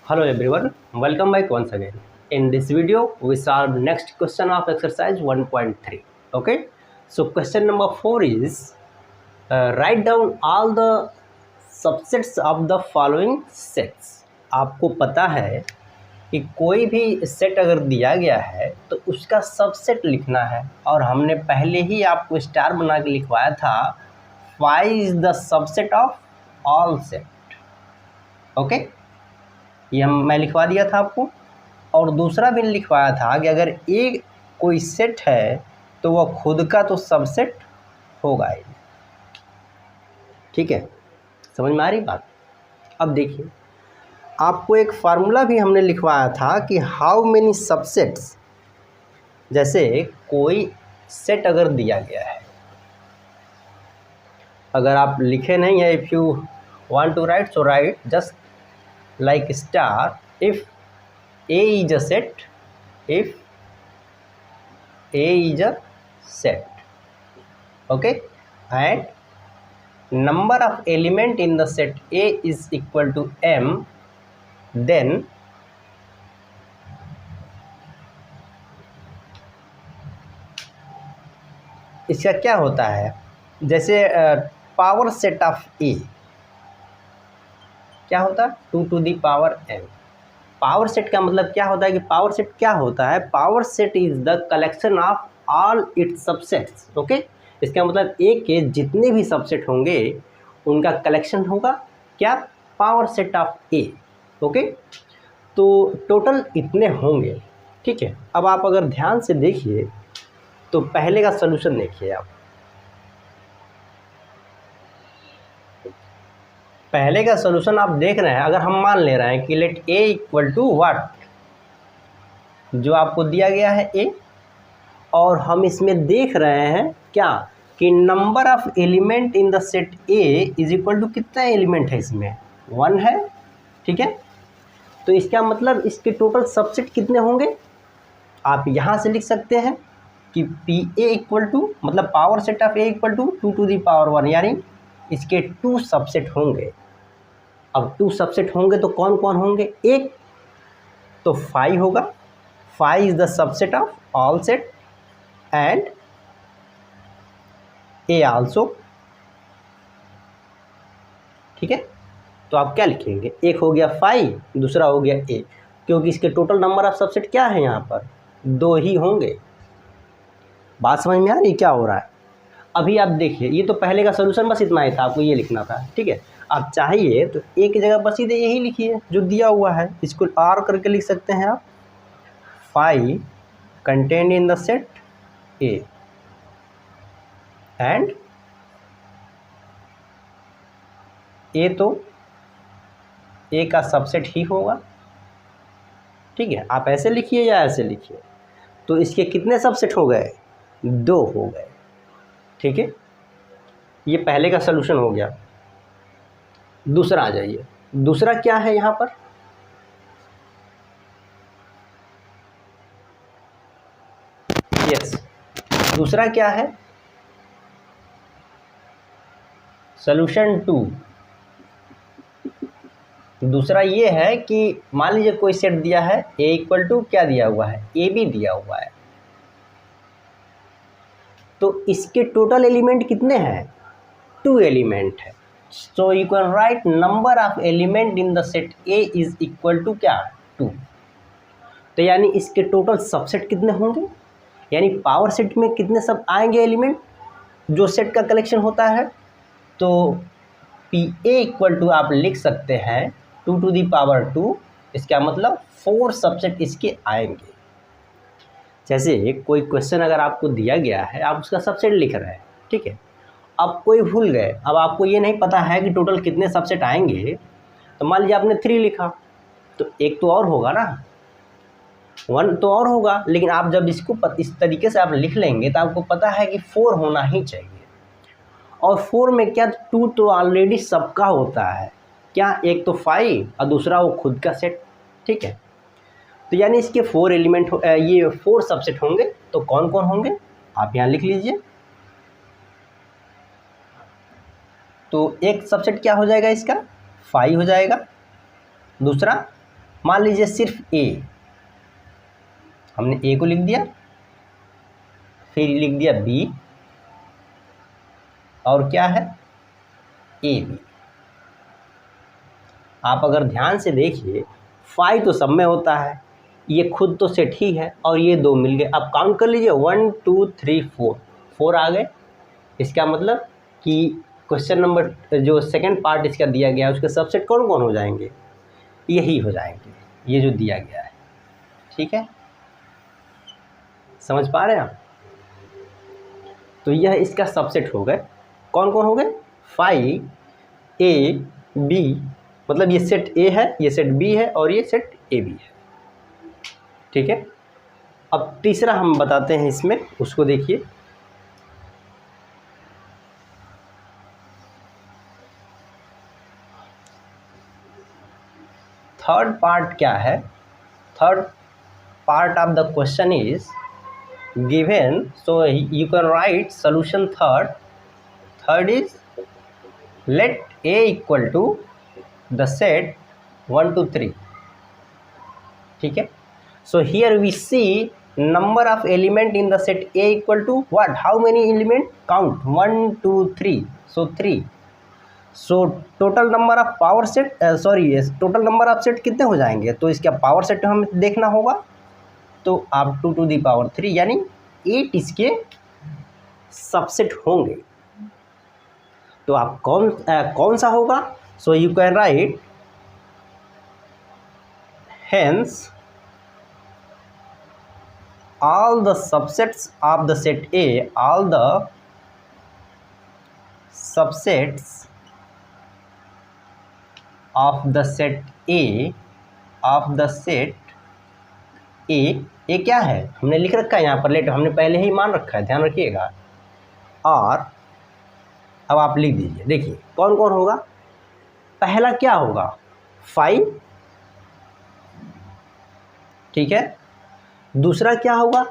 Hello everyone, welcome back once again. In this video, we solve next question of exercise 1.3. Okay, so question number 4 is write down all the subsets of the following sets. आपको पता है कि कोई भी set अगर दिया गया है तो उसका सबसेट लिखना है, और हमने पहले ही आपको स्टार बना के लिखवाया था five is the subset of all set. Okay, ये मैं लिखवा दिया था आपको. और दूसरा भी लिखवाया था कि अगर एक कोई सेट है तो वह खुद का तो सबसेट होगा ही. ठीक है, समझ में आ रही बात. अब देखिए, आपको एक फार्मूला भी हमने लिखवाया था कि हाउ मेनी सबसेट्स. जैसे कोई सेट अगर दिया गया है, अगर आप लिखे नहीं है, if you want to write so write just like star if A is a set, if A is a set, okay, and number of element in the set A is equal to m, then इसका क्या होता है. जैसे power set of A क्या होता है, 2 to the power n. Power set का मतलब क्या होता है कि पावर सेट क्या होता है, power set is the collection of all it's subsets. Okay, इसका मतलब ए के जितने भी सबसेट होंगे उनका कलेक्शन होगा क्या, power set of A. Okay, तो टोटल इतने होंगे. ठीक है, अब आप अगर ध्यान से देखिए तो पहले का सलूशन देखिए. आप पहले का सॉल्यूशन आप देख रहे हैं. अगर हम मान ले रहे हैं कि let A equal to what, जो आपको दिया गया है ए, और हम इसमें देख रहे हैं क्या कि number of element in the set A is equal to कितना एलिमेंट है इसमें, 1 है. ठीक है, तो इसका मतलब इसके टोटल सबसेट कितने होंगे. आप यहाँ से लिख सकते हैं कि पी ए इक्वल टू, मतलब power set of A equal to 2 to the power 1, यानी इसके 2 सबसेट होंगे. अब 2 सबसेट होंगे तो कौन कौन होंगे, एक तो 5 होगा. 5 is the subset of all set and A also. ठीक है, तो आप क्या लिखेंगे, एक हो गया 5, दूसरा हो गया ए, क्योंकि इसके टोटल नंबर ऑफ सबसेट क्या है, यहाँ पर 2 ही होंगे. बात समझ में आ रही क्या हो रहा है. अभी आप देखिए, ये तो पहले का सोल्यूशन बस इतना ही था, आपको ये लिखना था. ठीक है, आप चाहिए तो एक जगह बस सीधे यही लिखिए जो दिया हुआ है, इसको आर करके लिख सकते हैं आप. 5 contained in the set A and A, तो ए का सबसेट ही होगा. ठीक है, आप ऐसे लिखिए या ऐसे लिखिए. तो इसके कितने सबसेट हो गए, 2 हो गए. ठीक है, ये पहले का सलूशन हो गया. दूसरा आ जाइए, दूसरा क्या है यहाँ पर, यस, दूसरा क्या है, सलूशन 2. दूसरा ये है कि मान लीजिए कोई सेट दिया है ए इक्वल टू, क्या दिया हुआ है, ए बी दिया हुआ है. तो इसके टोटल एलिमेंट कितने हैं, 2 एलिमेंट है. So you can write number of element in the set A is equal to क्या, 2. तो यानी इसके टोटल सबसेट कितने होंगे, यानी पावर सेट में कितने सब आएंगे एलिमेंट, जो सेट का कलेक्शन होता है. तो पी ए इक्वल टू आप लिख सकते हैं 2 to the power 2. इसका मतलब 4 सबसेट इसके आएंगे. जैसे कोई क्वेश्चन अगर आपको दिया गया है, आप उसका सबसेट लिख रहे हैं. ठीक है, अब कोई भूल गए, अब आपको ये नहीं पता है कि टोटल कितने सबसेट आएंगे, तो मान लीजिए आपने 3 लिखा, तो एक तो और होगा ना, 1 तो और होगा. लेकिन आप जब इसको इस तरीके से आप लिख लेंगे तो आपको पता है कि 4 होना ही चाहिए. और 4 में क्या, 2 तो ऑलरेडी सबका होता है क्या, एक तो 5 और दूसरा वो खुद का सेट. ठीक है, तो यानी इसके 4 एलिमेंट ये 4 सबसेट होंगे. तो कौन कौन होंगे आप यहाँ लिख लीजिए. तो एक सबसेट क्या हो जाएगा इसका, 5 हो जाएगा, दूसरा मान लीजिए सिर्फ ए, हमने ए को लिख दिया, फिर लिख दिया बी, और क्या है ए बी। आप अगर ध्यान से देखिए 5 तो सब में होता है, ये खुद तो सेट ही है, और ये 2 मिल गए। अब काउंट कर लीजिए 1 2 3 4 आ गए। इसका मतलब कि क्वेश्चन नंबर जो सेकंड पार्ट इसका दिया गया है उसके सबसेट कौन कौन हो जाएंगे, यही हो जाएंगे, ये जो दिया गया है। ठीक है, समझ पा रहे हैं आप? तो यह इसका सबसेट हो गए। कौन कौन हो गए? 5 A B, मतलब ये सेट ए है, ये सेट बी है, और ये सेट ए बी है। ठीक है, अब तीसरा हम बताते हैं इसमें, उसको देखिए। थर्ड पार्ट क्या है? Third part of the question is given, so you can right solution third is let A equal to the set 1 2 3. ठीक है, so here we see number of element in the set A equal to what? How many element? Count 1 2 3, so 3. so total number of power set total number of set कितने हो जाएंगे? तो इसका power set हमें देखना होगा, तो आप 2 to the power 3 यानी 8 इसके सबसेट होंगे। तो आप कौन सा होगा? सो you can right hence all the subsets of the set A, all the subsets of the set A ए क्या है? हमने लिख रखा है यहाँ पर, लेट हमने पहले ही मान रखा है, ध्यान रखिएगा। और अब आप लिख दीजिए, देखिए कौन कौन होगा। पहला क्या होगा? 5, ठीक है। दूसरा क्या होगा?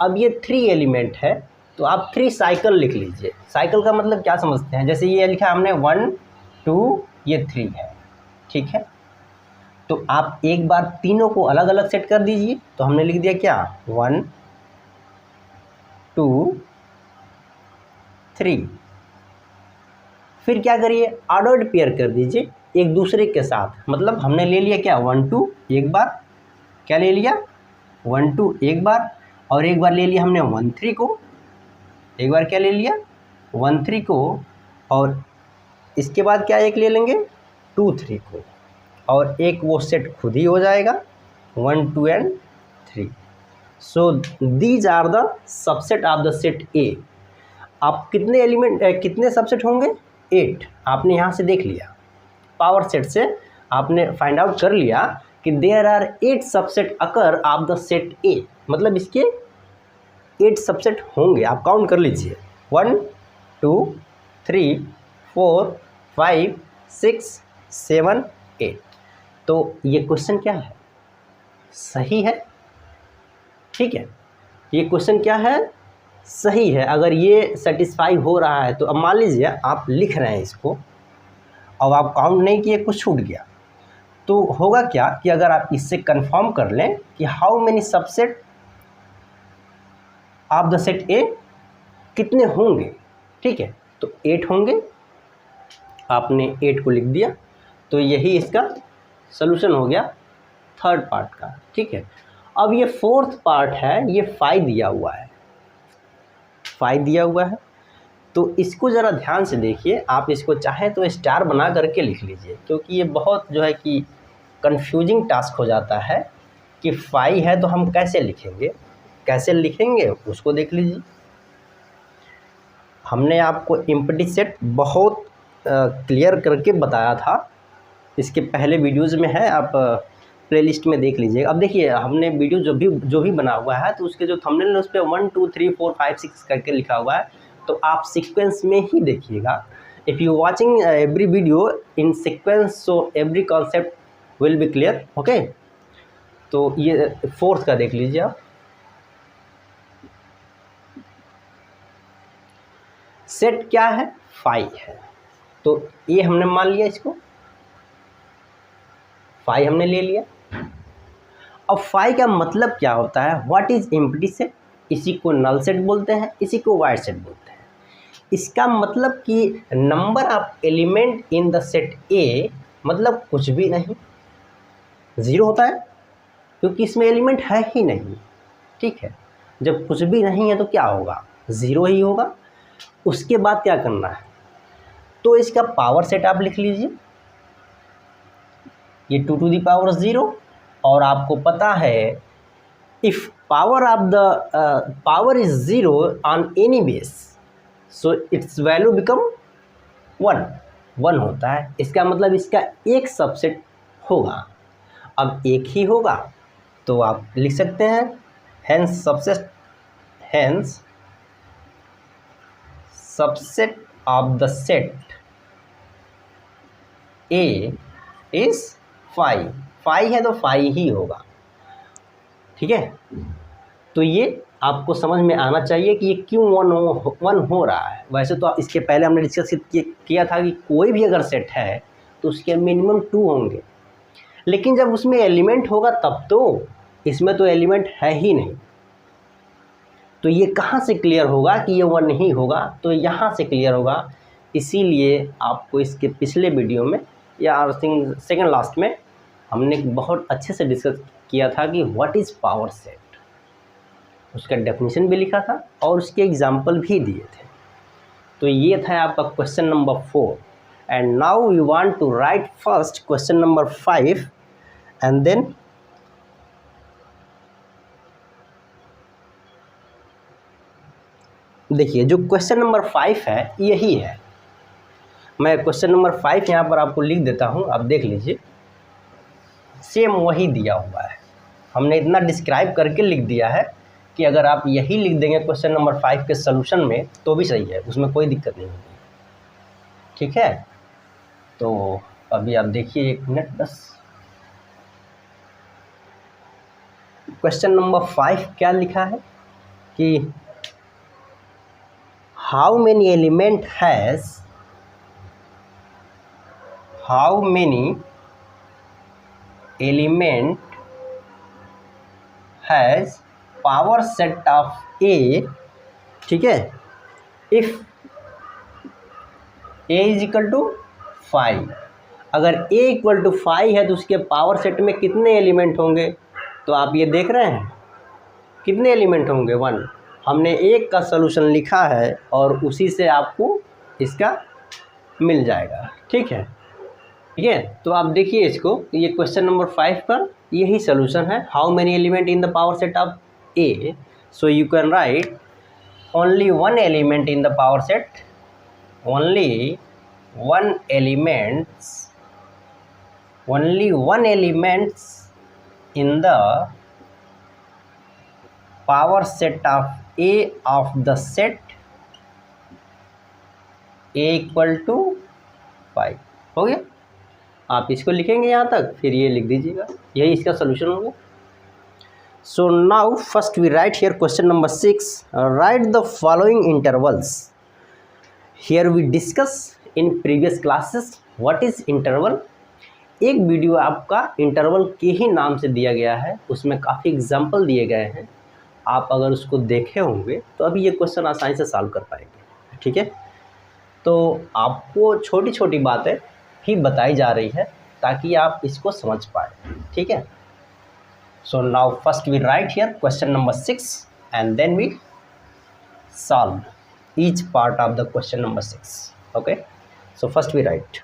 अब ये 3 एलिमेंट है, तो आप 3 साइकिल लिख लीजिए। साइकिल का मतलब क्या समझते हैं? जैसे ये लिखा हमने 1 2, ये 3 है, ठीक है। तो आप एक बार तीनों को अलग अलग सेट कर दीजिए। तो हमने लिख दिया क्या? 1 2 3। फिर क्या करिए? ऑर्डर्ड पेयर कर दीजिए एक दूसरे के साथ। मतलब हमने ले लिया क्या? 1 2 एक बार, क्या ले लिया? 1 2 एक बार, और एक बार ले लिया हमने 1 3 को, एक बार क्या ले लिया? 1 3 को, और इसके बाद क्या एक ले लेंगे? 2 3 को, और एक वो सेट खुद ही हो जाएगा 1 2 and 3। So these are the subset of the set A. आप कितने एलिमेंट कितने सबसेट होंगे? 8। आपने यहाँ से देख लिया, पावर सेट से आपने फाइंड आउट कर लिया कि there are 8 subset occur of the set A. मतलब इसके 8 सबसेट होंगे। आप काउंट कर लीजिए 1 2 3 4 5 6 7 8। तो ये क्वेश्चन क्या है? सही है, ठीक है। ये क्वेश्चन क्या है? सही है। अगर ये सेटिस्फाई हो रहा है तो अब मान लीजिए आप लिख रहे हैं इसको, अब आप काउंट नहीं किए, कुछ छूट गया, तो होगा क्या कि अगर आप इससे कंफर्म कर लें कि how many subset of the set ए कितने होंगे, ठीक है, तो 8 होंगे। आपने 8 को लिख दिया, तो यही इसका सॉल्यूशन हो गया थर्ड पार्ट का, ठीक है। अब ये फोर्थ पार्ट है, ये 5 दिया हुआ है, 5 दिया हुआ है। तो इसको ज़रा ध्यान से देखिए। आप इसको चाहें तो स्टार बना करके लिख लीजिए, क्योंकि ये बहुत जो है कि कंफ्यूजिंग टास्क हो जाता है कि 5 है तो हम कैसे लिखेंगे उसको देख लीजिए। हमने आपको एम्प्टी सेट बहुत क्लियर करके बताया था, इसके पहले वीडियोज़ में है, आप प्लेलिस्ट में देख लीजिएगा। अब देखिए हमने वीडियो जो भी बना हुआ है, तो उसके जो थंबनेल है उस पर 1 2 3 4 5 6 करके लिखा हुआ है, तो आप सीक्वेंस में ही देखिएगा। If you watching every video in sequence, so every concept will be clear, okay. तो ये फोर्थ का देख लीजिए आप। सेट क्या है? 5 है, तो ये हमने मान लिया, इसको 5 हमने ले लिया। अब फाइव का मतलब क्या होता है, व्हाट इज एम्प्टी सेट, इसी को नल सेट बोलते हैं, इसी को वाइड सेट बोलते हैं। इसका मतलब कि number of element in the set A मतलब कुछ भी नहीं, ज़ीरो होता है, क्योंकि इसमें एलिमेंट है ही नहीं। ठीक है, जब कुछ भी नहीं है तो क्या होगा, ज़ीरो ही होगा। उसके बाद क्या करना है, तो इसका पावर सेट आप लिख लीजिए, ये 2⁻0, और आपको पता है if power of the power is zero on any base, so it's value become 1 होता है। इसका मतलब इसका एक सबसेट होगा। अब एक ही होगा तो आप लिख सकते हैं hence subset of the set A is 5 है तो 5 ही होगा। ठीक है, तो ये आपको समझ में आना चाहिए कि ये क्यों वन हो रहा है। वैसे तो इसके पहले हमने डिस्कस किया था कि कोई भी अगर सेट है तो उसके मिनिमम 2 होंगे, लेकिन जब उसमें एलिमेंट होगा तब तो, इसमें तो एलिमेंट है ही नहीं, तो ये कहाँ से क्लियर होगा कि ये 1 ही होगा, तो यहाँ से क्लियर होगा। इसीलिए आपको इसके पिछले वीडियो में या सेकंड लास्ट में हमने बहुत अच्छे से डिस्कस किया था कि व्हाट इज़ पावर सेट, उसका डेफिनेशन भी लिखा था और उसके एग्जाम्पल भी दिए थे। तो ये था आपका question number 4, and now we want to write first question number 5 and then देखिए जो क्वेश्चन नंबर 5 है यही है। मैं क्वेश्चन नंबर 5 यहाँ पर आपको लिख देता हूँ, आप देख लीजिए, सेम वही दिया हुआ है। हमने इतना डिस्क्राइब करके लिख दिया है कि अगर आप यही लिख देंगे क्वेश्चन नंबर 5 के सॉल्यूशन में तो भी सही है, उसमें कोई दिक्कत नहीं होगी। ठीक है, तो अभी आप देखिए 1 मिनट बस। क्वेश्चन नंबर 5 क्या लिखा है कि how many element has power set of A. ठीक है, if A is equal to 5, अगर ए इक्वल टू 5 है तो उसके पावर सेट में कितने एलिमेंट होंगे, तो आप ये देख रहे हैं कितने एलिमेंट होंगे, 1। हमने एक का सलूशन लिखा है और उसी से आपको इसका मिल जाएगा। ठीक है, तो आप देखिए इसको, ये क्वेश्चन नंबर 5 पर यही सलूशन है, how many element in the power set of A, so you can right only one element in the power set, only one elements in the power set of A of the set A equal to 5। हो गया, आप इसको लिखेंगे यहाँ तक, फिर ये लिख दीजिएगा, यही इसका सोल्यूशन होगा। So now first we write here question number 6, write the following intervals। Here we discuss in previous classes what is interval। एक वीडियो आपका इंटरवल के ही नाम से दिया गया है, उसमें काफ़ी एग्जाम्पल दिए गए हैं। आप अगर उसको देखे होंगे तो अभी ये क्वेश्चन आसानी से सॉल्व कर पाएंगे। ठीक है, तो आपको छोटी छोटी बातें ही बताई जा रही है ताकि आप इसको समझ पाए। ठीक है, so now first we write here question number 6 and then we solve each part of the question number 6। okay, so first we write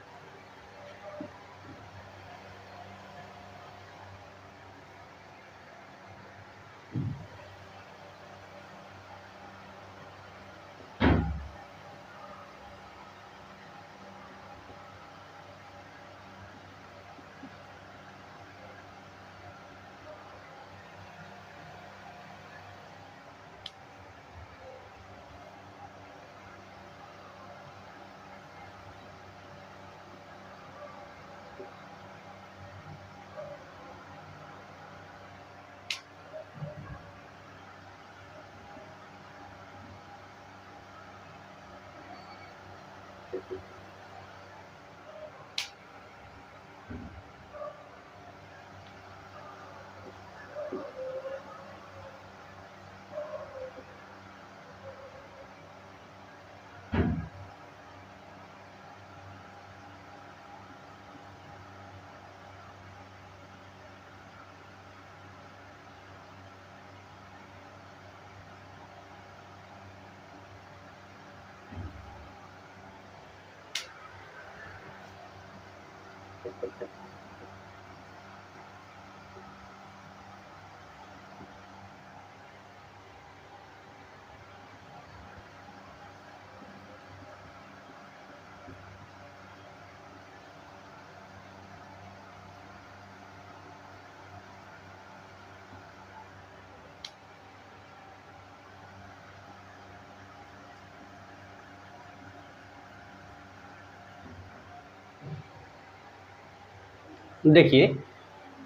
देखिए,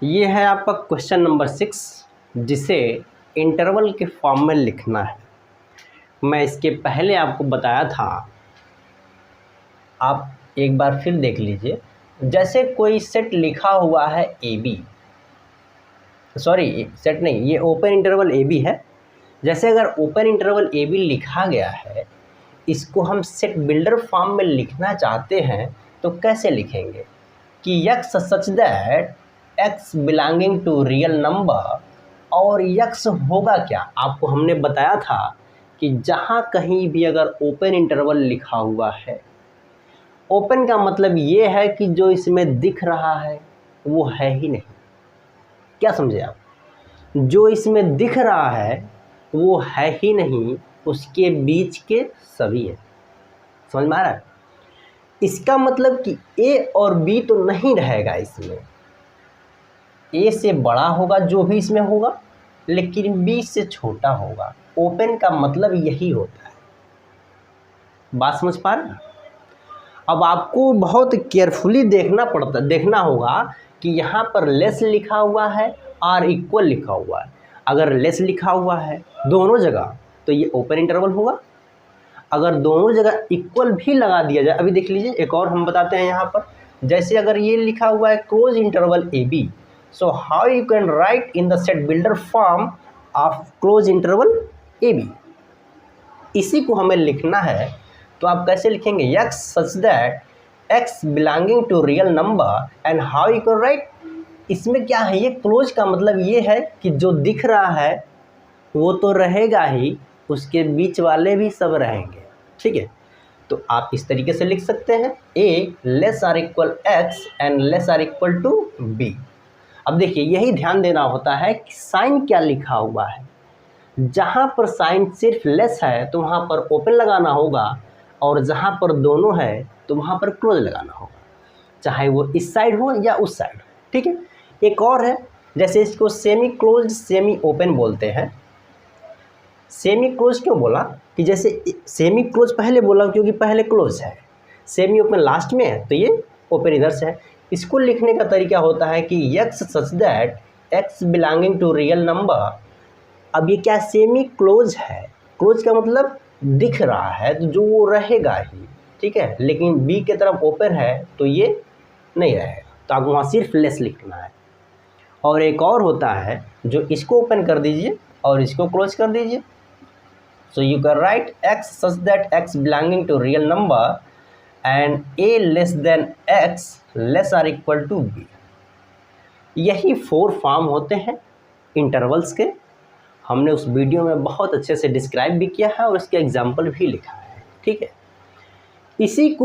ये है आपका क्वेश्चन नंबर 6, जिसे इंटरवल के फॉर्म में लिखना है। मैं इसके पहले आपको बताया था, आप एक बार फिर देख लीजिए। जैसे कोई सेट लिखा हुआ है ए बी, सॉरी सेट नहीं, ये ओपन इंटरवल ए बी है। जैसे अगर ओपन इंटरवल ए बी लिखा गया है, इसको हम सेट बिल्डर फॉर्म में लिखना चाहते हैं, तो कैसे लिखेंगे कि x such that x belonging to real number, और x होगा क्या, आपको हमने बताया था कि जहाँ कहीं भी अगर ओपन इंटरवल लिखा हुआ है, ओपन का मतलब ये है कि जो इसमें दिख रहा है वो है ही नहीं। क्या समझे आप? जो इसमें दिख रहा है वो है ही नहीं, उसके बीच के सभी है। समझ में आ रहा है? इसका मतलब कि ए और बी तो नहीं रहेगा इसमें, ए से बड़ा होगा जो भी इसमें होगा, लेकिन बी से छोटा होगा। ओपन का मतलब यही होता है। बात समझ पा रहे हैं? अब आपको बहुत केयरफुली देखना होगा कि यहाँ पर लेस लिखा हुआ है और इक्वल लिखा हुआ है। अगर लेस लिखा हुआ है दोनों जगह तो ये ओपन इंटरवल होगा। अगर दोनों जगह इक्वल भी लगा दिया जाए, अभी देख लीजिए एक और हम बताते हैं यहाँ पर। जैसे अगर ये लिखा हुआ है close interval A B, so how you can write in the set builder form of close interval A B, इसी को हमें लिखना है। तो आप कैसे लिखेंगे? x such that x belonging to real number and how you can write. इसमें क्या है, ये क्लोज का मतलब ये है कि जो दिख रहा है वो तो रहेगा ही, उसके बीच वाले भी सब रहेंगे। ठीक है, तो आप इस तरीके से लिख सकते हैं a less or equal x and less or equal to b। अब देखिए, यही ध्यान देना होता है कि साइन क्या लिखा हुआ है। जहाँ पर साइन सिर्फ लेस है तो वहाँ पर ओपन लगाना होगा, और जहाँ पर दोनों है तो वहाँ पर क्लोज लगाना होगा, चाहे वो इस साइड हो या उस साइड। ठीक है, एक और है, जैसे इसको सेमी क्लोज सेमी ओपन बोलते हैं। सेमी क्लोज क्यों बोला? कि जैसे सेमी क्लोज पहले बोला क्योंकि पहले क्लोज है, सेमी ओपन लास्ट में है, तो ये ओपन इधर से है। इसको लिखने का तरीका होता है कि x such that x belonging to real number. अब ये क्या सेमी क्लोज है, क्लोज का मतलब दिख रहा है तो जो वो रहेगा ही। ठीक है, लेकिन बी की तरफ ओपन है तो ये नहीं रहेगा, तो आपको वहाँ सिर्फ लेस लिखना है। और एक और होता है जो इसको ओपन कर दीजिए और इसको क्लोज कर दीजिए। So you can write x such that x belonging to real number and a less than x less or equal to b। यही 4 फॉर्म होते हैं इंटरवल्स के। हमने उस वीडियो में बहुत अच्छे से डिस्क्राइब भी किया है और इसके एग्जाम्पल भी लिखा है। ठीक है, इसी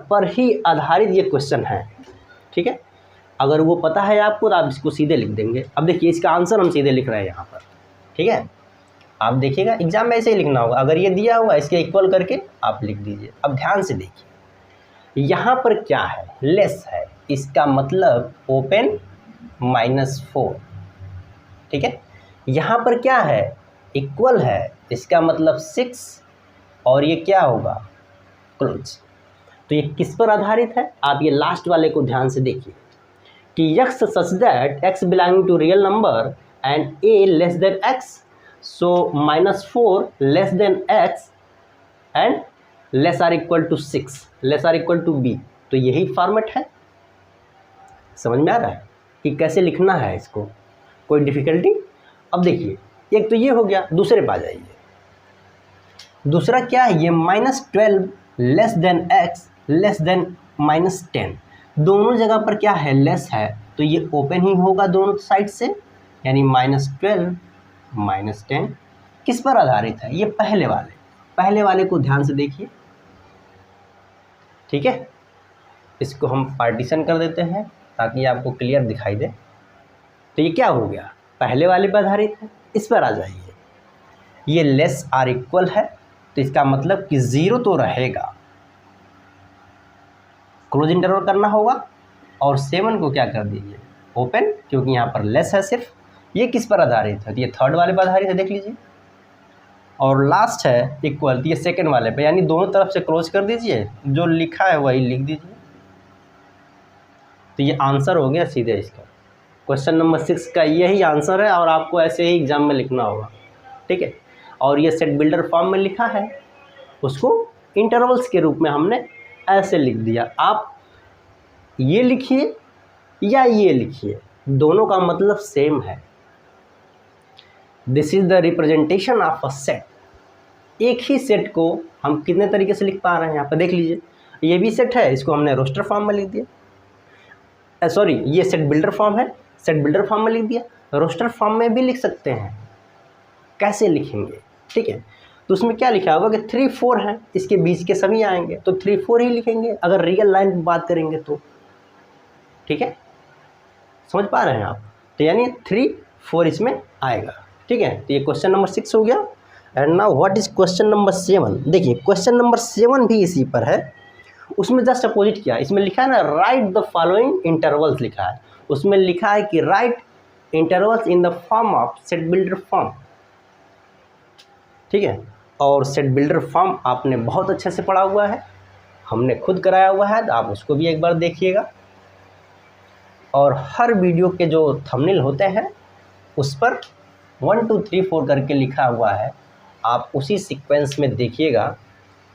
पर ही आधारित ये क्वेश्चन है। ठीक है, अगर वो पता है आपको तो आप इसको सीधे लिख देंगे। अब देखिए, इसका आंसर हम सीधे लिख रहे हैं यहाँ पर। ठीक है, आप देखिएगा एग्जाम में ऐसे ही लिखना होगा। अगर ये दिया हुआ इसके इक्वल करके आप लिख दीजिए। अब ध्यान से देखिए, यहाँ पर क्या है, लेस है, इसका मतलब ओपन -4। ठीक है, यहाँ पर क्या है, इक्वल है, इसका मतलब 6, और ये क्या होगा, क्लोज। तो ये किस पर आधारित है, आप ये लास्ट वाले को ध्यान से देखिए कि x such that x belonging to real number and a less than x, so -4 less than x and less or equal to 6 less or equal to b। तो यही फॉर्मेट है। समझ में आ रहा है कि कैसे लिखना है इसको? कोई डिफिकल्टी? अब देखिए, एक तो ये हो गया, दूसरे पे आ जाइए। दूसरा क्या है, ये -12 less than x less than -10। दोनों जगह पर क्या है, लेस है, तो ये ओपन ही होगा दोनों साइड से, यानी -12 -10 किस पर आधारित है, ये पहले वाले को ध्यान से देखिए। ठीक है, इसको हम पार्टीशन कर देते हैं ताकि आपको क्लियर दिखाई दे। तो ये क्या हो गया, पहले वाले पर आधारित है, इस पर आ जाइए। ये लेस आर इक्वल है तो इसका मतलब कि 0 तो रहेगा, क्लोज इंटरवल करना होगा। और 7 को क्या कर दीजिए ओपन, क्योंकि यहाँ पर लेस है सिर्फ। ये किस पर आधारित है, तो ये थर्ड वाले पर आधारित है, देख लीजिए। और लास्ट है इक्वल, तो ये सेकेंड वाले पे, यानी दोनों तरफ से क्लोज कर दीजिए, जो लिखा है वही लिख दीजिए। तो ये आंसर हो गया सीधे इसका। क्वेश्चन नंबर 6 का यही आंसर है और आपको ऐसे ही एग्जाम में लिखना होगा, ठीक है। और ये सेट बिल्डर फॉर्म में लिखा है, उसको इंटरवल्स के रूप में हमने ऐसे लिख दिया। आप ये लिखिए या ये लिखिए, दोनों का मतलब सेम है। This is the representation of a set. एक ही सेट को हम कितने तरीके से लिख पा रहे हैं, यहाँ पर देख लीजिए। ये भी सेट है, इसको हमने रोस्टर फॉर्म में लिख दिया। सॉरी, ये सेट बिल्डर फॉर्म है, सेट बिल्डर फॉर्म में लिख दिया। रोस्टर फॉर्म में भी लिख सकते हैं। कैसे लिखेंगे, ठीक है। तो उसमें क्या लिखा होगा कि 3 4 हैं, इसके बीच के सभी आएंगे तो 3 4 ही लिखेंगे अगर रियल लाइन की बात करेंगे तो, ठीक है। समझ पा रहे हैं आप। तो यानी 3 4 इसमें आएगा, ठीक है। तो ये क्वेश्चन नंबर 6 हो गया। And now what is question number 7। देखिए क्वेश्चन नंबर 7 भी इसी पर है, उसमें जस्ट अपोजिट किया। इसमें लिखा है ना राइट द फॉलोइंग इंटरवल्स लिखा है, उसमें लिखा है कि right intervals in the form of set builder form, ठीक है। और सेट बिल्डर फॉर्म आपने बहुत अच्छे से पढ़ा हुआ है, हमने खुद कराया हुआ है, तो आप उसको भी एक बार देखिएगा। और हर वीडियो के जो थंबनेल होते हैं उस पर 1 2 3 4 करके लिखा हुआ है, आप उसी सीक्वेंस में देखिएगा।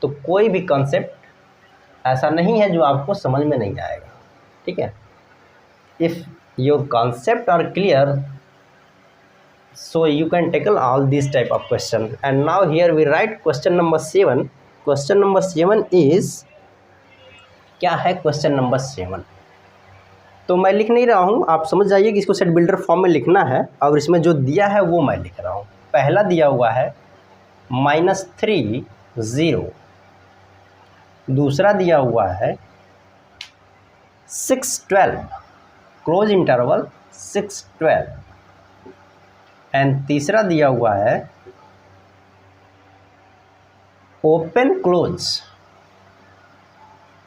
तो कोई भी कॉन्सेप्ट ऐसा नहीं है जो आपको समझ में नहीं आएगा, ठीक है। If your concept are clear, so you can tackle all these type of question. And now here we write question number 7. Question number 7 is, क्या है क्वेश्चन नंबर 7। तो मैं लिख नहीं रहा हूँ, आप समझ जाइए कि इसको सेट बिल्डर फॉर्म में लिखना है। और इसमें जो दिया है वो मैं लिख रहा हूँ। पहला दिया हुआ है -3 0, दूसरा दिया हुआ है 6 12, क्लोज इंटरवल 6 12, एंड तीसरा दिया हुआ है ओपन क्लोज,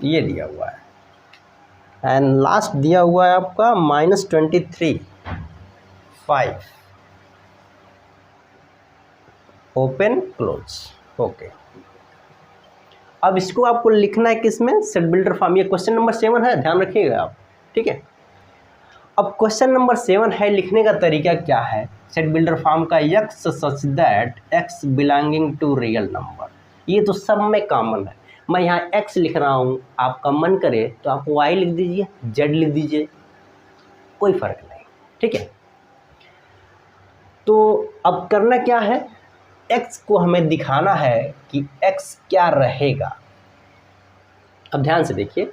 ये दिया हुआ है। एंड लास्ट दिया हुआ है आपका -23 5, ओपन क्लोज। ओके, अब इसको आपको लिखना है किसमें, सेट बिल्डर फॉर्म। ये क्वेश्चन नंबर 7 है, ध्यान रखिएगा आप, ठीक है। अब क्वेश्चन नंबर 7 है, लिखने का तरीका क्या है सेट बिल्डर फॉर्म का, x such that x belonging to real number. ये तो सब में कॉमन है, मैं यहाँ x लिख रहा हूँ, आपका मन करे तो आप y लिख दीजिए, z लिख दीजिए, कोई फ़र्क नहीं, ठीक है। तो अब करना क्या है, x को हमें दिखाना है कि x क्या रहेगा। अब ध्यान से देखिए,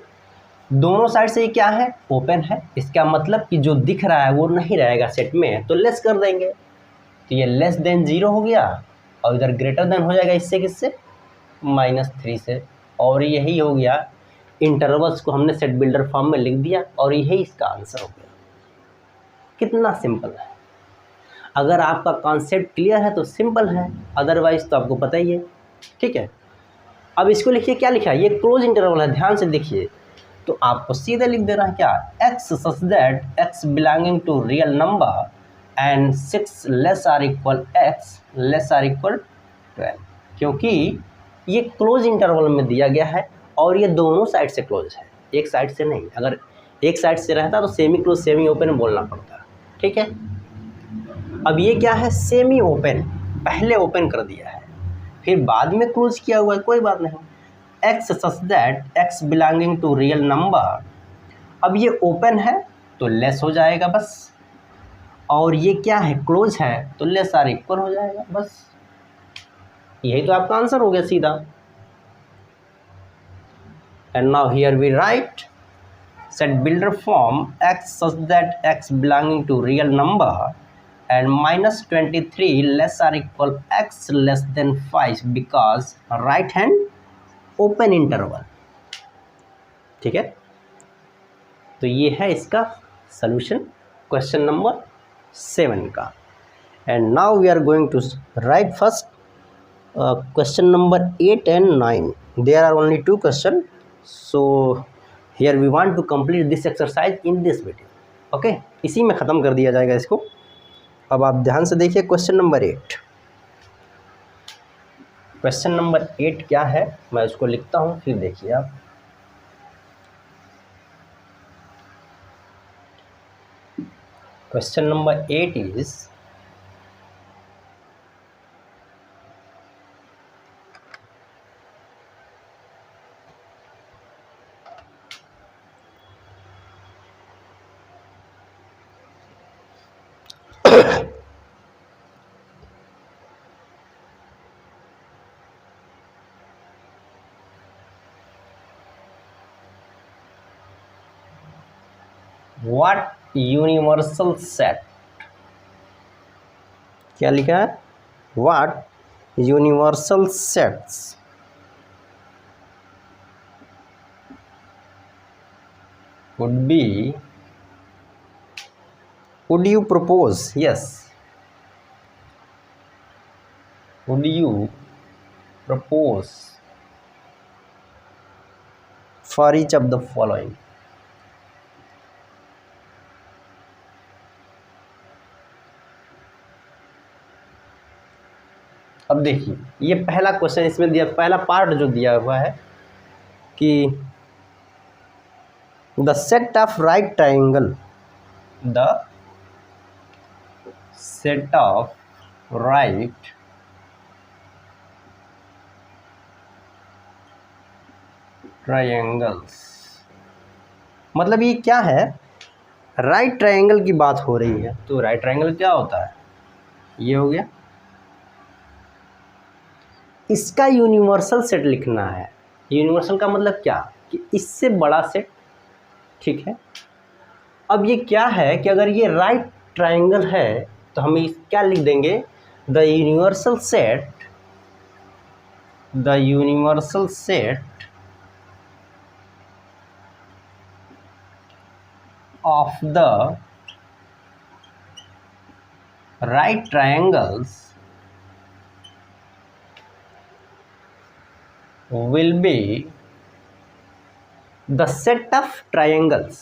दोनों साइड से ये क्या है, ओपन है। इसका मतलब कि जो दिख रहा है वो नहीं रहेगा सेट में, तो लेस कर देंगे। तो ये लेस देन 0 हो गया और इधर ग्रेटर देन हो जाएगा इससे, किससे, -3 से। और यही हो गया, इंटरवल्स को हमने सेट बिल्डर फॉर्म में लिख दिया और यही इसका आंसर हो गया। कितना सिंपल है। अगर आपका कॉन्सेप्ट क्लियर है तो सिंपल है, अदरवाइज तो आपको पता ही है, ठीक है। अब इसको लिखिए, क्या लिखा है, ये क्लोज इंटरवल है, ध्यान से देखिए। तो आपको सीधे लिख देना है क्या, x such that x belonging to real number and 6 less or equal x less or equal 12, क्योंकि ये क्लोज इंटरवल में दिया गया है और ये दोनों साइड से क्लोज है, एक साइड से नहीं। अगर एक साइड से रहता तो सेमी क्लोज सेमी ओपन बोलना पड़ता, ठीक है। अब ये क्या है, सेमी ओपन, पहले ओपन कर दिया है फिर बाद में क्लोज किया हुआ है, कोई बात नहीं। x such that x belonging to real number, अब ये ओपन है तो लेस हो जाएगा बस, और ये क्या है, क्लोज है तो लेस आर इक्वल हो जाएगा बस। यही तो आपका आंसर हो गया सीधा। And now here we write set builder form x such that x belonging to real number and -23 less or equal x less than 5 because right hand open interval, ठीक है। तो ये है इसका सॉल्यूशन क्वेश्चन नंबर 7 का। And now we are going to write first question number 8 and 9. There are only 2 questions, so here we want to complete this exercise in this video. Okay, इसी में ख़त्म कर दिया जाएगा इसको। अब आप ध्यान से देखिए क्वेश्चन नंबर 8। क्वेश्चन नंबर 8 क्या है, मैं उसको लिखता हूँ, फिर देखिए आप। Question number 8 is what universal set, क्या लिखा है, what universal sets would be, would you propose, yes, would you propose for each of the following? अब देखिए ये पहला क्वेश्चन इसमें दिया, पहला पार्ट जो दिया हुआ है कि the set of right triangle, the set of right triangles, मतलब ये क्या है, राइट ट्रायंगल की बात हो रही है। तो राइट ट्रायंगल क्या होता है, ये हो गया, इसका यूनिवर्सल सेट लिखना है। यूनिवर्सल का मतलब क्या, कि इससे बड़ा सेट, ठीक है। अब ये क्या है कि अगर ये राइट ट्रायंगल है तो हम क्या लिख देंगे, the universal set, the universal set of the right triangles will be the set of triangles,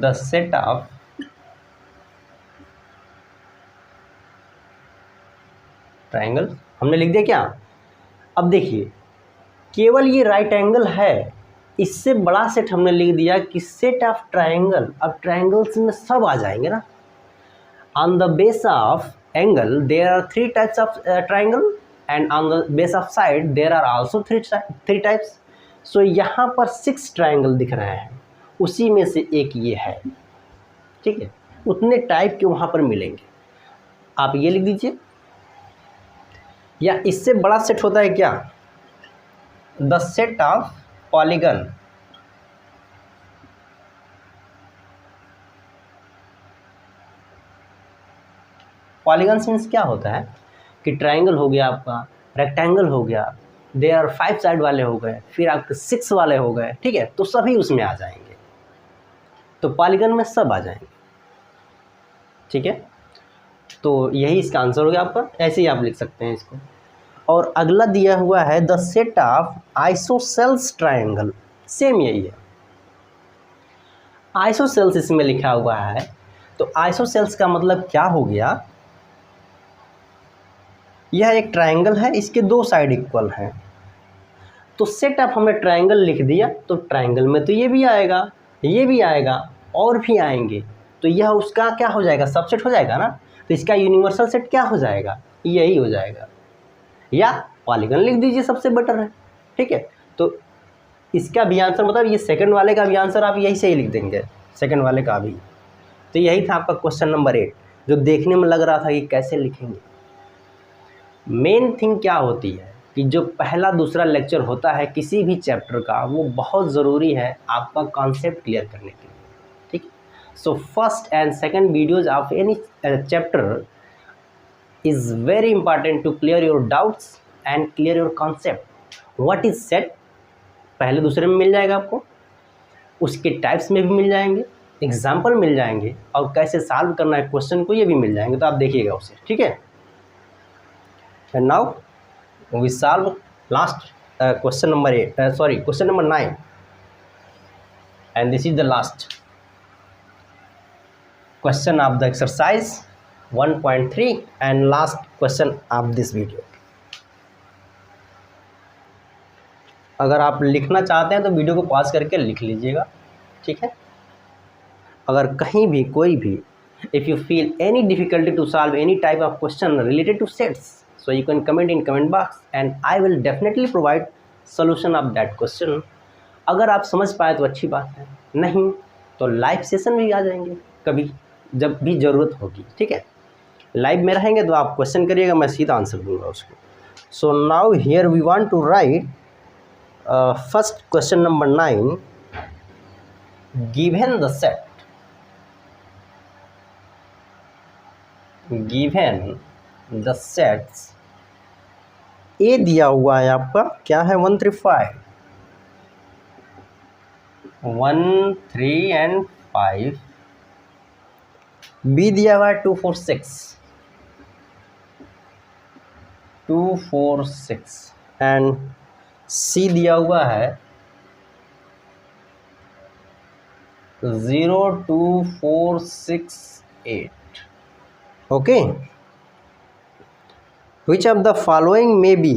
the set of triangles। हमने लिख दिया क्या। अब देखिए केवल ये राइट एंगल है, इससे बड़ा सेट हमने लिख दिया कि सेट ऑफ ट्रायंगल। अब ट्रायंगल्स में सब आ जाएंगे ना। On the base of angle there are 3 types of triangle and on the base of side there are also three types। so यहाँ पर 6 ट्रायंगल दिख रहे हैं, उसी में से एक ये है, ठीक है। उतने टाइप के वहाँ पर मिलेंगे, आप ये लिख दीजिए। या इससे बड़ा सेट होता है क्या, the set of polygon, polygons means क्या होता है कि ट्रायंगल हो गया आपका, रेक्टेंगल हो गया, देयर आर 5 साइड वाले हो गए, फिर आपके 6 वाले हो गए, ठीक है। तो सभी उसमें आ जाएंगे, तो पॉलीगन में सब आ जाएंगे, ठीक है। तो यही इसका आंसर हो गया आपका, ऐसे ही आप लिख सकते हैं इसको। और अगला दिया हुआ है the set of isosceles triangle, same यही है, आइसोसेल्स इसमें लिखा हुआ है। तो आइसोसेल्स का मतलब क्या हो गया, यह एक ट्रायंगल है, इसके 2 साइड इक्वल हैं, तो सेट ऑफ हमने ट्रायंगल लिख दिया, तो ट्रायंगल में तो ये भी आएगा, ये भी आएगा, और भी आएंगे, तो यह उसका क्या हो जाएगा, सबसेट हो जाएगा ना। तो इसका यूनिवर्सल सेट क्या हो जाएगा, यही हो जाएगा। या पॉलीगन लिख दीजिए, सबसे बेटर है, ठीक है। तो इसका भी आंसर, मतलब ये सेकंड वाले का भी आंसर आप यही से ही लिख देंगे, सेकंड वाले का भी। तो यही था आपका क्वेश्चन नंबर 8, जो देखने में लग रहा था कि कैसे लिखेंगे। मेन थिंग क्या होती है कि जो पहला दूसरा लेक्चर होता है किसी भी चैप्टर का, वो बहुत ज़रूरी है आपका कॉन्सेप्ट क्लियर करने के लिए, ठीक है। So first and second videos of any chapter is very important to clear your doubts and clear your concept. What is set, पहले दूसरे में मिल जाएगा आपको। उसके टाइप्स में भी मिल जाएंगे, एग्जाम्पल मिल जाएंगे, और कैसे सॉल्व करना है क्वेश्चन को ये भी मिल जाएंगे, तो आप देखिएगा उसे, ठीक है। And now we solve last question number 8, sorry question number 9, and this is the last question of the exercise 1.3 and last question of this video. अगर आप लिखना चाहते हैं तो वीडियो को पॉज करके लिख लीजिएगा, ठीक है। अगर कहीं भी कोई भी if you feel any difficulty to solve any type of question related to sets, so you can comment in comment box and I will definitely provide solution of that question. अगर आप समझ पाए तो अच्छी बात है, नहीं तो लाइव सेशन भी आ जाएंगे कभी जब भी ज़रूरत होगी, ठीक है। लाइव में रहेंगे तो आप क्वेश्चन करिएगा, मैं सीधा आंसर दूंगा उसको। So now here we want to write first question number 9, given the set, given the sets, A दिया हुआ है आपका, क्या है 1 3 5, 1 3 and 5, बी दिया हुआ है 2 4 6, 2 4 6 एंड सी दिया हुआ है 0 2 4 6 8. Okay, which of the following may be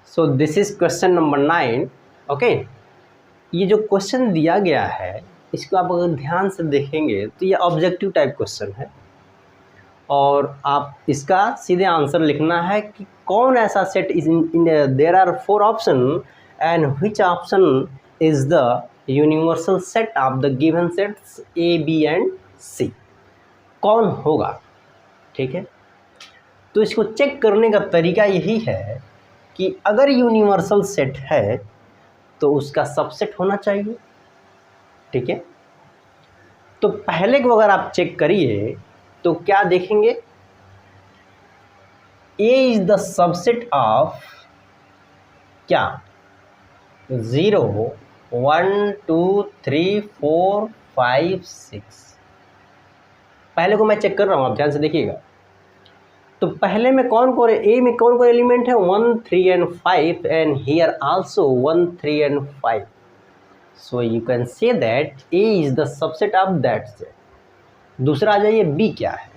so this is question number 9. Okay, ये जो क्वेश्चन दिया गया है इसको आप अगर ध्यान से देखेंगे तो ये ऑब्जेक्टिव टाइप क्वेश्चन है, और आप इसका सीधे आंसर लिखना है कि कौन ऐसा set is in there are 4 option and which option is the universal set of the given sets A B and C, कौन होगा, ठीक है। तो इसको चेक करने का तरीका यही है कि अगर यूनिवर्सल सेट है तो उसका सबसेट होना चाहिए, ठीक है। तो पहले को अगर आप चेक करिए तो क्या देखेंगे, ए इज द सबसेट ऑफ क्या 0 1 2 3 4 5 6। पहले को मैं चेक कर रहा हूँ, आप ध्यान से देखिएगा। तो पहले में कौन कौन, ए में कौन कौन एलिमेंट है 1 3 and 5 and here also 1 3 and 5, so you can say that A is the subset of that set. दूसरा आ जाइए, बी क्या है,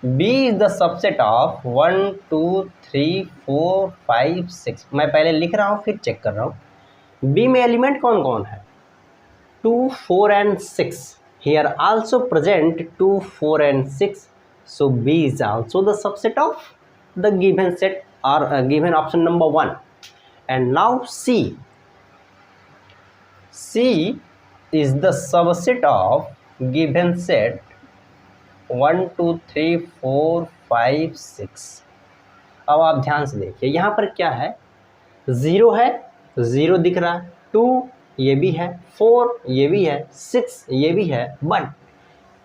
B is the subset of 1 2 3 4 5 6। मैं पहले लिख रहा हूँ फिर चेक कर रहा हूँ। बी में एलिमेंट कौन कौन है 2 4 and 6, here also present 2 4 and 6, so B is also the subset of the given set or given option number 1. And now C is the subset of given set 1 2 3 4 5 6। अब आप ध्यान से देखिए, यहाँ पर क्या है, 0 है, 0 दिख रहा है, 2 ये भी है, 4 ये भी है, 6 ये भी है, but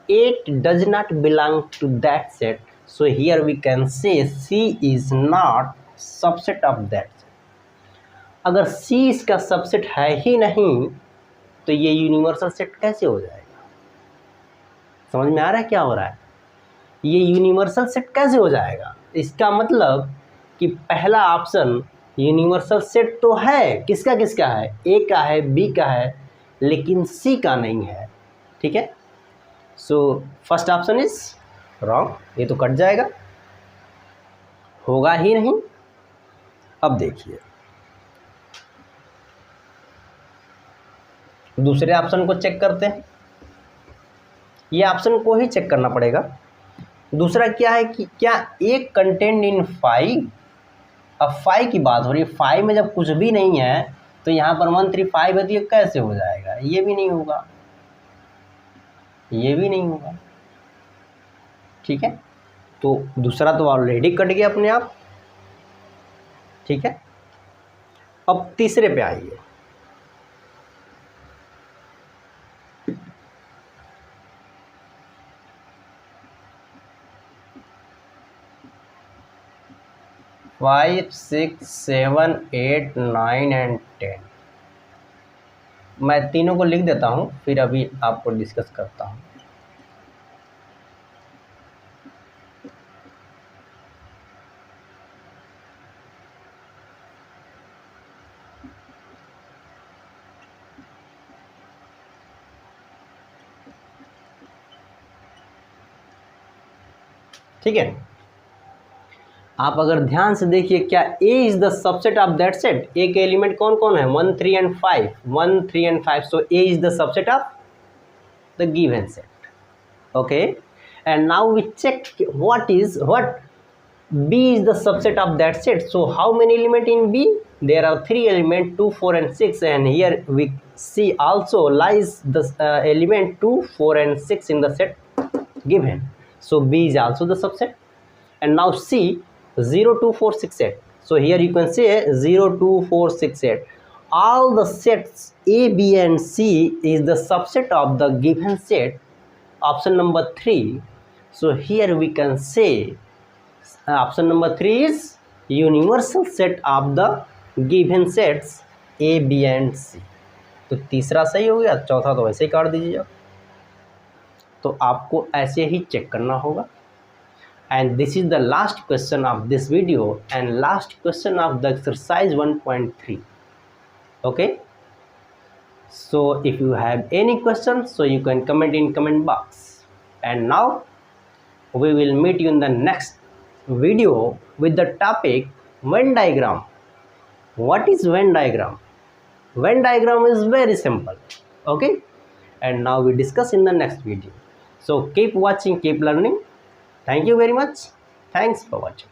8 does not belong to that set, so here we can say C is not subset of that set। अगर C इसका सबसेट है ही नहीं तो ये यूनिवर्सल सेट कैसे हो जाएगा? समझ में आ रहा है क्या हो रहा है? ये यूनिवर्सल सेट कैसे हो जाएगा? इसका मतलब कि पहला ऑप्शन यूनिवर्सल सेट तो है, किसका किसका है, ए का है, बी का है, लेकिन सी का नहीं है। ठीक है, so first option is wrong, ये तो कट जाएगा, होगा ही नहीं। अब देखिए दूसरे ऑप्शन को चेक करते हैं, ये ऑप्शन को ही चेक करना पड़ेगा। दूसरा क्या है कि क्या एक कंटेंट इन 5, अब 5 की बात हो रही है, 5 में जब कुछ भी नहीं है तो यहाँ पर 1 3 5 है, तो ये कैसे हो जाएगा? ये भी नहीं होगा, ये भी नहीं होगा। ठीक है, तो दूसरा तो ऑलरेडी कट गया अपने आप। ठीक है, अब तीसरे पे आइए। फाइव 6 7 8 9 एंड 10, मैं तीनों को लिख देता हूँ, फिर अभी आपको डिस्कस करता हूँ। ठीक है, आप अगर ध्यान से देखिए, क्या A is the subset of that set? A के एलिमेंट कौन कौन है? 1 3 and 5, 1 3 and 5, so A is the subset of the given set. Okay, and now we check what B is the subset of that set. So how many element in B? There are 3 elements, 2 4 and 6, and here we see also lies the element 2 4 and 6 in the set given. So B is also the subset. And now C 0 2 4 6 8. So here you can say 0 2 4 6 8. All the sets A, B and C is the subset of the given set. Option number 3. So here we can say option number 3 is universal set of the given sets A, B and C. तो तीसरा सही हो गया, चौथा तो वैसे ही काट दीजिए। तो आपको ऐसे ही चेक करना होगा। And this is the last question of this video and last question of the exercise 1.3. Okay, so if you have any questions, so you can comment in comment box. And now we will meet you in the next video with the topic Venn diagram. What is Venn diagram? Venn diagram is very simple. Okay, and now we discuss in the next video. So keep watching, keep learning. Thank you very much. Thanks for watching.